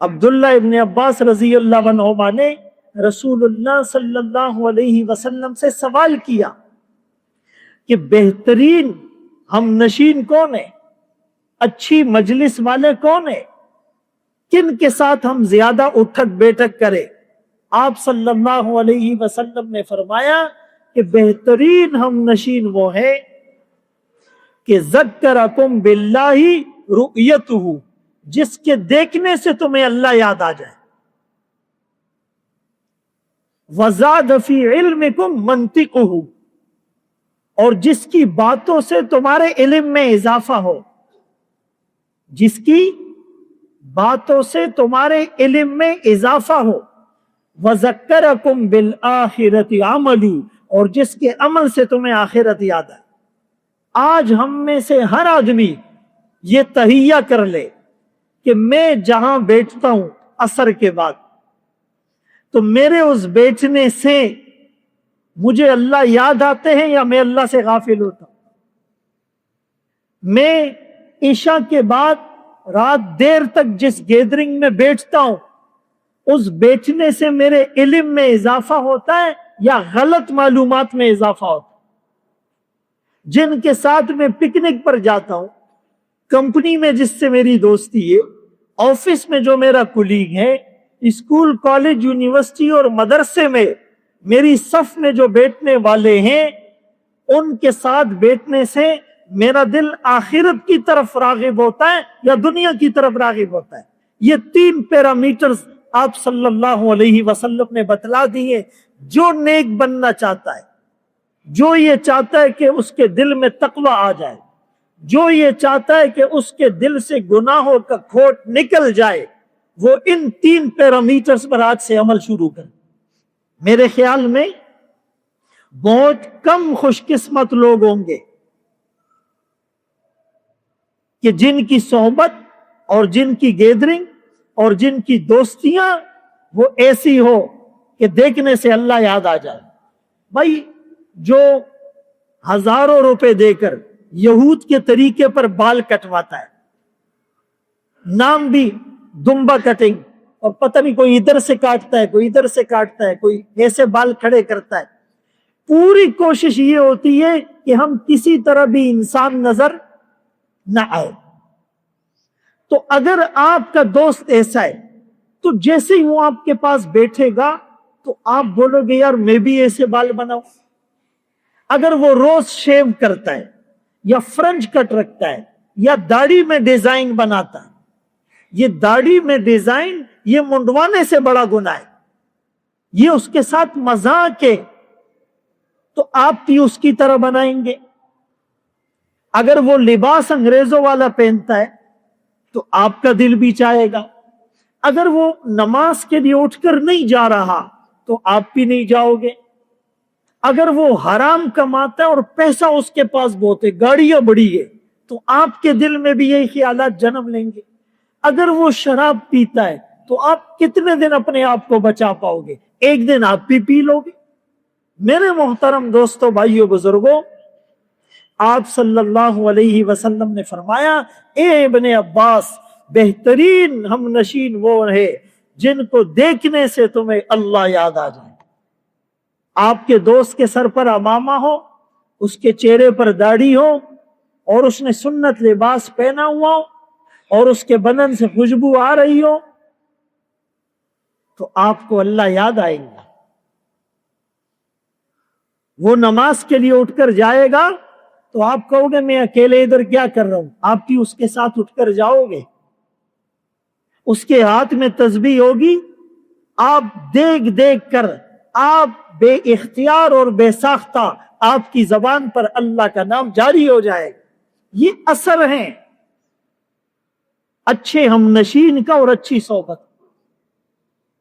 عبداللہ ابن عباس رضی اللہ عنہما نے رسول اللہ صلی اللہ علیہ وسلم سے سوال کیا کہ بہترین ہم نشین کون ہے، اچھی مجلس والے کون ہے، کن کے ساتھ ہم زیادہ اٹھک بیٹھک کریں؟ آپ صلی اللہ علیہ وسلم نے فرمایا کہ بہترین ہم نشین وہ ہے کہ ذکرکم باللہ رؤیتہ، جس کے دیکھنے سے تمہیں اللہ یاد آ جائے، وزاد فی علمکم منطقہ، اور جس کی باتوں سے تمہارے علم میں اضافہ ہو، جس کی باتوں سے تمہارے علم میں اضافہ ہو، وذکرکم بالآخرۃ عملو، اور جس کے عمل سے تمہیں آخرت یاد آئے۔ آج ہم میں سے ہر آدمی یہ تہیہ کر لے کہ میں جہاں بیٹھتا ہوں عصر کے بعد، تو میرے اس بیٹھنے سے مجھے اللہ یاد آتے ہیں یا میں اللہ سے غافل ہوتا ہوں؟ میں عشاء کے بعد رات دیر تک جس گیدرنگ میں بیٹھتا ہوں، اس بیٹھنے سے میرے علم میں اضافہ ہوتا ہے یا غلط معلومات میں اضافہ ہوتا ہے؟ جن کے ساتھ میں پکنک پر جاتا ہوں، کمپنی میں جس سے میری دوستی ہے، آفس میں جو میرا کولیگ ہے، اسکول کالج یونیورسٹی اور مدرسے میں میری صف میں جو بیٹھنے والے ہیں، ان کے ساتھ بیٹھنے سے میرا دل آخرت کی طرف راغب ہوتا ہے یا دنیا کی طرف راغب ہوتا ہے؟ یہ 3 پیرامیٹرز آپ صلی اللہ علیہ وسلم نے بتلا دیے۔ جو نیک بننا چاہتا ہے، جو یہ چاہتا ہے کہ اس کے دل میں تقوی آ جائے، جو یہ چاہتا ہے کہ اس کے دل سے گناہوں کا کھوٹ نکل جائے، وہ ان 3 پیرامیٹرز پر آج سے عمل شروع کرے۔ میرے خیال میں بہت کم خوش قسمت لوگ ہوں گے کہ جن کی صحبت اور جن کی گیدرنگ اور جن کی دوستیاں وہ ایسی ہو کہ دیکھنے سے اللہ یاد آ جائے۔ بھائی، جو ہزاروں روپے دے کر یہود کے طریقے پر بال کٹواتا ہے، نام بھی دمبا کٹنگ، اور پتہ نہیں کوئی ادھر سے کاٹتا ہے، کوئی ادھر سے کاٹتا ہے، کوئی ایسے بال کھڑے کرتا ہے، پوری کوشش یہ ہوتی ہے کہ ہم کسی طرح بھی انسان نظر نہ آئے۔ تو اگر آپ کا دوست ایسا ہے تو جیسے ہی وہ آپ کے پاس بیٹھے گا تو آپ بولو گے یار میں بھی ایسے بال بناؤں۔ اگر وہ روز شیو کرتا ہے یا فرنچ کٹ رکھتا ہے یا داڑھی میں ڈیزائن بناتا ہے، یہ داڑھی میں ڈیزائن یہ منڈوانے سے بڑا گناہ ہے، یہ اس کے ساتھ مذاق ہے، تو آپ بھی اس کی طرح بنائیں گے۔ اگر وہ لباس انگریزوں والا پہنتا ہے تو آپ کا دل بھی چاہے گا۔ اگر وہ نماز کے لیے اٹھ کر نہیں جا رہا تو آپ بھی نہیں جاؤ گے۔ اگر وہ حرام کماتا ہے اور پیسہ اس کے پاس بہت ہے، گاڑیاں بڑی ہے، تو آپ کے دل میں بھی یہی خیالات جنم لیں گے۔ اگر وہ شراب پیتا ہے تو آپ کتنے دن اپنے آپ کو بچا پاؤ گے؟ ایک دن آپ بھی پی لو گے۔ میرے محترم دوستو، بھائیو، بزرگوں، آپ صلی اللہ علیہ وسلم نے فرمایا، اے ابن عباس، بہترین ہم نشین وہ ہے جن کو دیکھنے سے تمہیں اللہ یاد آ جائے۔ آپ کے دوست کے سر پر عمامہ ہو، اس کے چہرے پر داڑھی ہو، اور اس نے سنت لباس پہنا ہوا ہو، اور اس کے بدن سے خوشبو آ رہی ہو، تو آپ کو اللہ یاد آئے گا۔ وہ نماز کے لیے اٹھ کر جائے گا تو آپ کہو گے میں اکیلے ادھر کیا کر رہا ہوں؟ آپ بھی اس کے ساتھ اٹھ کر جاؤ گے۔ اس کے ہاتھ میں تسبیح ہوگی، آپ دیکھ دیکھ کر آپ بے اختیار اور بے ساختہ آپ کی زبان پر اللہ کا نام جاری ہو جائے گا۔ یہ اثر ہے اچھے ہم نشین کا اور اچھی صحبت۔